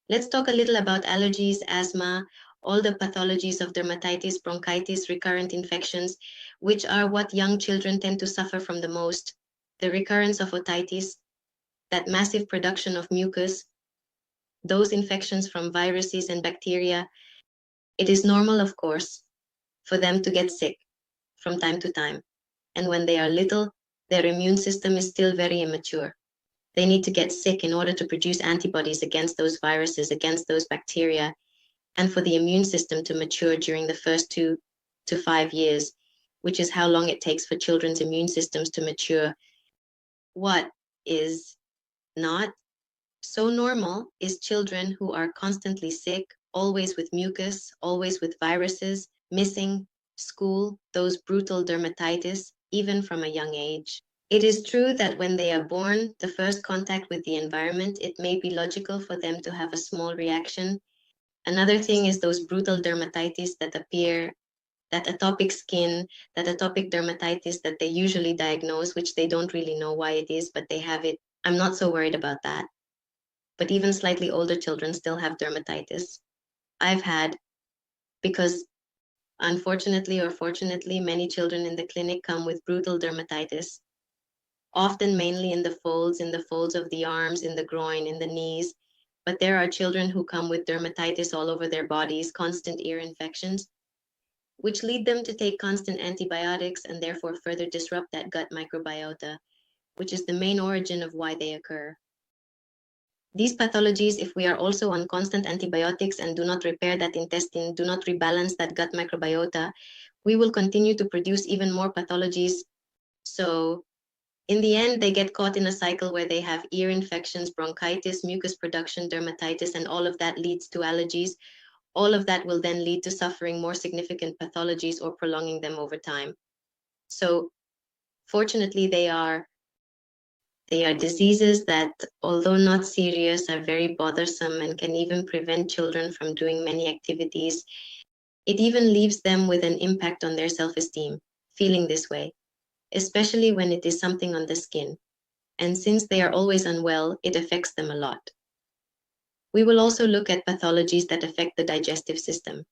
Let's talk a little about allergies, asthma, all the pathologies of dermatitis, bronchitis, recurrent infections, which are what young children tend to suffer from the most. The recurrence of otitis, that massive production of mucus, those infections from viruses and bacteria. It is normal, of course, for them to get sick from time to time. And when they are little, their immune system is still very immature. They need to get sick in order to produce antibodies against those viruses, against those bacteria, and for the immune system to mature during the first 2 to 5 years, which is how long it takes for children's immune systems to mature. What is not so normal is children who are constantly sick, always with mucus, always with viruses, missing school, those brutal dermatitis, even from a young age. It is true that when they are born, the first contact with the environment, it may be logical for them to have a small reaction. Another thing is those brutal dermatitis that appear, that atopic skin, that atopic dermatitis that they usually diagnose, which they don't really know why it is, but they have it. I'm not so worried about that. But even slightly older children still have dermatitis. I've had, because unfortunately or fortunately, many children in the clinic come with brutal dermatitis, often mainly in the folds of the arms, in the groin, in the knees. But there are children who come with dermatitis all over their bodies, constant ear infections, which lead them to take constant antibiotics and therefore further disrupt that gut microbiota, which is the main origin of why they occur. These pathologies, if we are also on constant antibiotics and do not repair that intestine, do not rebalance that gut microbiota, we will continue to produce even more pathologies. So in the end, they get caught in a cycle where they have ear infections, bronchitis, mucus production, dermatitis, and all of that leads to allergies. All of that will then lead to suffering more significant pathologies or prolonging them over time. So fortunately, they are diseases that, although not serious, are very bothersome and can even prevent children from doing many activities. It even leaves them with an impact on their self-esteem, feeling this way, especially when it is something on the skin. And since they are always unwell, it affects them a lot. We will also look at pathologies that affect the digestive system,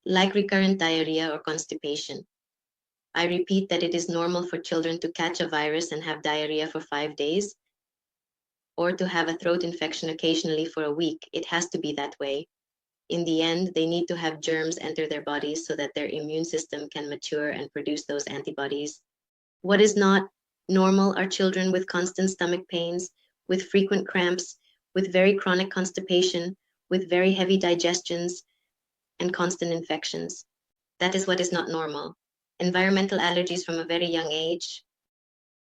like recurrent diarrhea or constipation. I repeat that it is normal for children to catch a virus and have diarrhea for 5 days, or to have a throat infection occasionally for a week. It has to be that way. In the end, they need to have germs enter their bodies so that their immune system can mature and produce those antibodies. What is not normal are children with constant stomach pains, with frequent cramps, with very chronic constipation, with very heavy digestions, and constant infections. That is what is not normal. Environmental allergies from a very young age.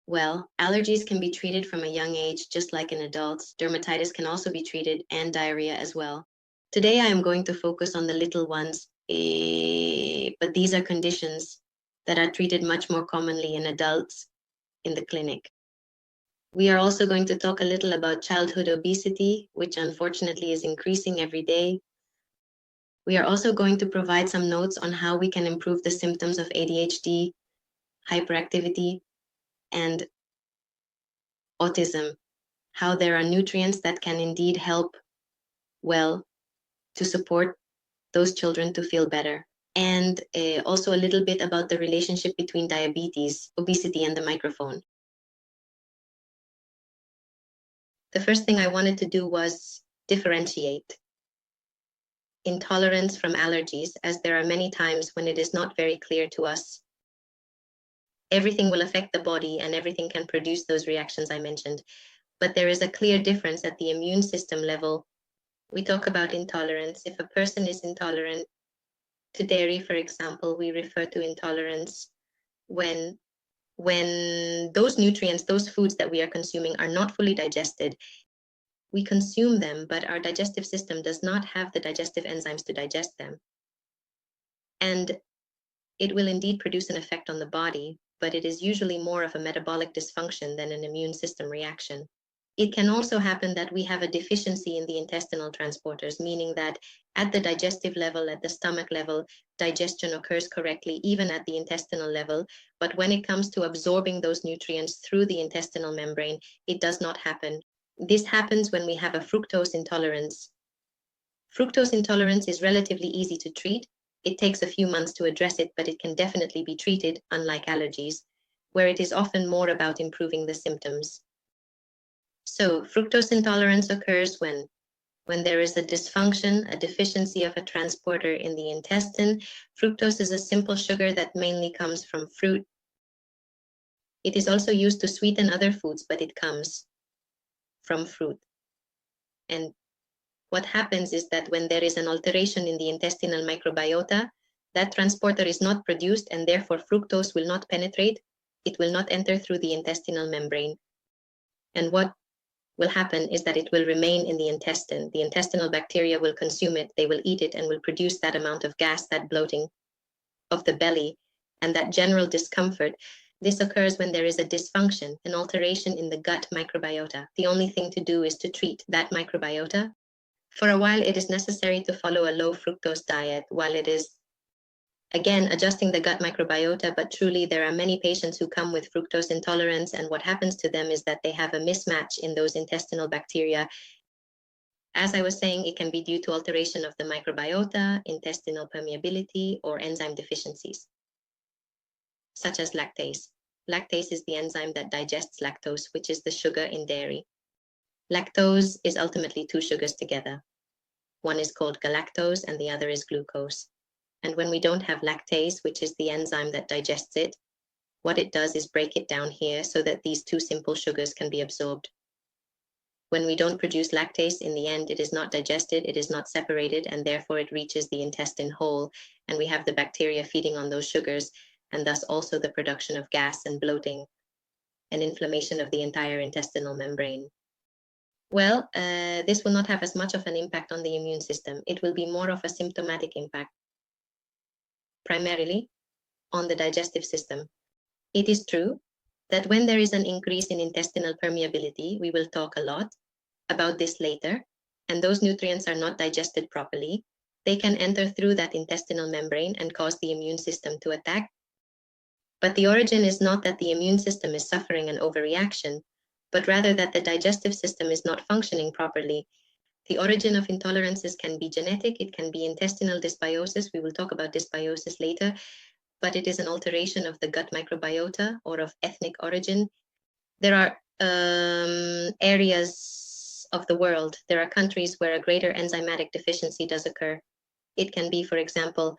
Well, allergies can be treated from a young age, just like in adults. Dermatitis can also be treated, and diarrhea as well. Today, I am going to focus on the little ones, but these are conditions that are treated much more commonly in adults in the clinic. We are also going to talk a little about childhood obesity, which unfortunately is increasing every day. We are also going to provide some notes on how we can improve the symptoms of ADHD, hyperactivity, and autism, how there are nutrients that can indeed help, well, to support those children to feel better. And also a little bit about the relationship between diabetes, obesity, and the microphone. The first thing I wanted to do was differentiate intolerance from allergies, as there are many times when it is not very clear to us. Everything will affect the body and everything can produce those reactions I mentioned. But there is a clear difference at the immune system level. We talk about intolerance. If a person is intolerant to dairy, for example, we refer to intolerance when those nutrients, those foods that we are consuming are not fully digested. We consume them, but our digestive system does not have the digestive enzymes to digest them. And it will indeed produce an effect on the body, but it is usually more of a metabolic dysfunction than an immune system reaction. It can also happen that we have a deficiency in the intestinal transporters, meaning that at the digestive level, at the stomach level, digestion occurs correctly, even at the intestinal level. But when it comes to absorbing those nutrients through the intestinal membrane, it does not happen. This happens when we have a fructose intolerance. Fructose intolerance is relatively easy to treat. It takes a few months to address it, but it can definitely be treated, unlike allergies, where it is often more about improving the symptoms. So fructose intolerance occurs when there is a dysfunction, a deficiency of a transporter in the intestine. Fructose is a simple sugar that mainly comes from fruit. It is also used to sweeten other foods, but it comes from fruit. And what happens is that when there is an alteration in the intestinal microbiota, that transporter is not produced, and therefore fructose will not penetrate. It will not enter through the intestinal membrane. And what will happen is that it will remain in the intestine. The intestinal bacteria will consume it, they will eat it, and will produce that amount of gas, that bloating of the belly, and that general discomfort. This occurs when there is a dysfunction, an alteration in the gut microbiota. The only thing to do is to treat that microbiota. For a while, it is necessary to follow a low fructose diet while it is, again, adjusting the gut microbiota, but truly there are many patients who come with fructose intolerance, and what happens to them is that they have a mismatch in those intestinal bacteria. As I was saying, it can be due to alteration of the microbiota, intestinal permeability, or enzyme deficiencies, such as lactase. Lactase is the enzyme that digests lactose, which is the sugar in dairy. Lactose is ultimately two sugars together. One is called galactose and the other is glucose. And when we don't have lactase, which is the enzyme that digests it, what it does is break it down here so that these two simple sugars can be absorbed. When we don't produce lactase, in the end, it is not digested, it is not separated, and therefore it reaches the intestine whole, and we have the bacteria feeding on those sugars, and thus also the production of gas and bloating and inflammation of the entire intestinal membrane. Well, this will not have as much of an impact on the immune system. It will be more of a symptomatic impact, primarily on the digestive system. It is true that when there is an increase in intestinal permeability, we will talk a lot about this later, and those nutrients are not digested properly, they can enter through that intestinal membrane and cause the immune system to attack. But the origin is not that the immune system is suffering an overreaction, but rather that the digestive system is not functioning properly. The origin of intolerances can be genetic, it can be intestinal dysbiosis. We will talk about dysbiosis later, but it is an alteration of the gut microbiota or of ethnic origin. There are areas of the world, there are countries where a greater enzymatic deficiency does occur. It can be, for example,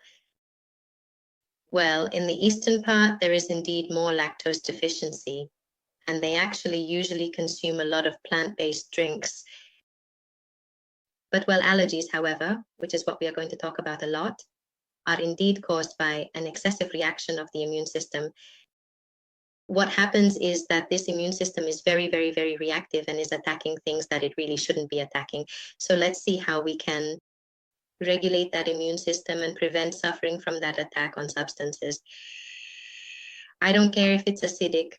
well, in the eastern part, there is indeed more lactose deficiency, and they actually usually consume a lot of plant-based drinks. But well, allergies, however, which is what we are going to talk about a lot, are indeed caused by an excessive reaction of the immune system. What happens is that this immune system is very, very, very reactive and is attacking things that it really shouldn't be attacking. So let's see how we can regulate that immune system and prevent suffering from that attack on substances. I don't care if it's acidic,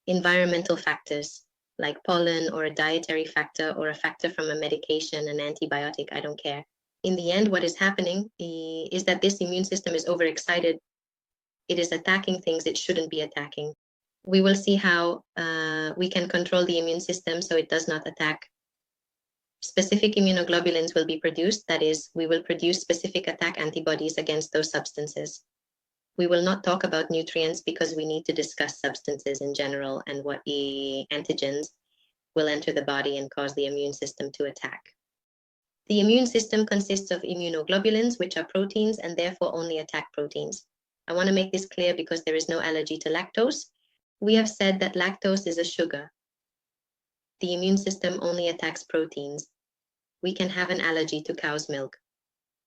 environmental factors like pollen or a dietary factor or a factor from a medication, an antibiotic, I don't care. In the end, what is happening is that this immune system is overexcited. It is attacking things it shouldn't be attacking. We will see how we can control the immune system so it does not attack. Specific immunoglobulins will be produced. That is, we will produce specific attack antibodies against those substances. We will not talk about nutrients because we need to discuss substances in general and what antigens will enter the body and cause the immune system to attack. The immune system consists of immunoglobulins, which are proteins and therefore only attack proteins. I want to make this clear because there is no allergy to lactose. We have said that lactose is a sugar. The immune system only attacks proteins. We can have an allergy to cow's milk,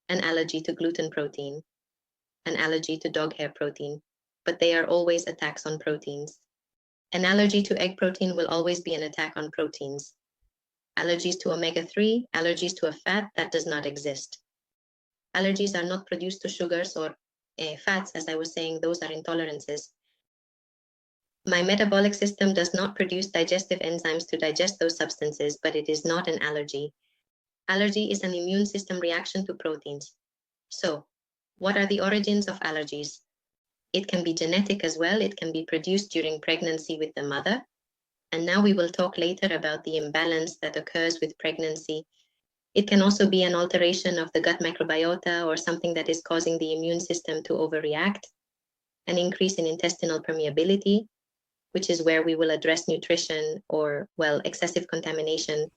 an allergy to gluten protein, an allergy to dog hair protein, but they are always attacks on proteins. An allergy to egg protein will always be an attack on proteins. Allergies to omega-3, allergies to a fat, that does not exist. Allergies are not produced to sugars or fats, as I was saying, those are intolerances. My metabolic system does not produce digestive enzymes to digest those substances, but it is not an allergy. Allergy is an immune system reaction to proteins. So, what are the origins of allergies? It can be genetic as well. It can be produced during pregnancy with the mother. And now we will talk later about the imbalance that occurs with pregnancy It can also be an alteration of the gut microbiota or something that is causing the immune system to overreact, an increase in intestinal permeability, which is where we will address nutrition or, well, excessive contamination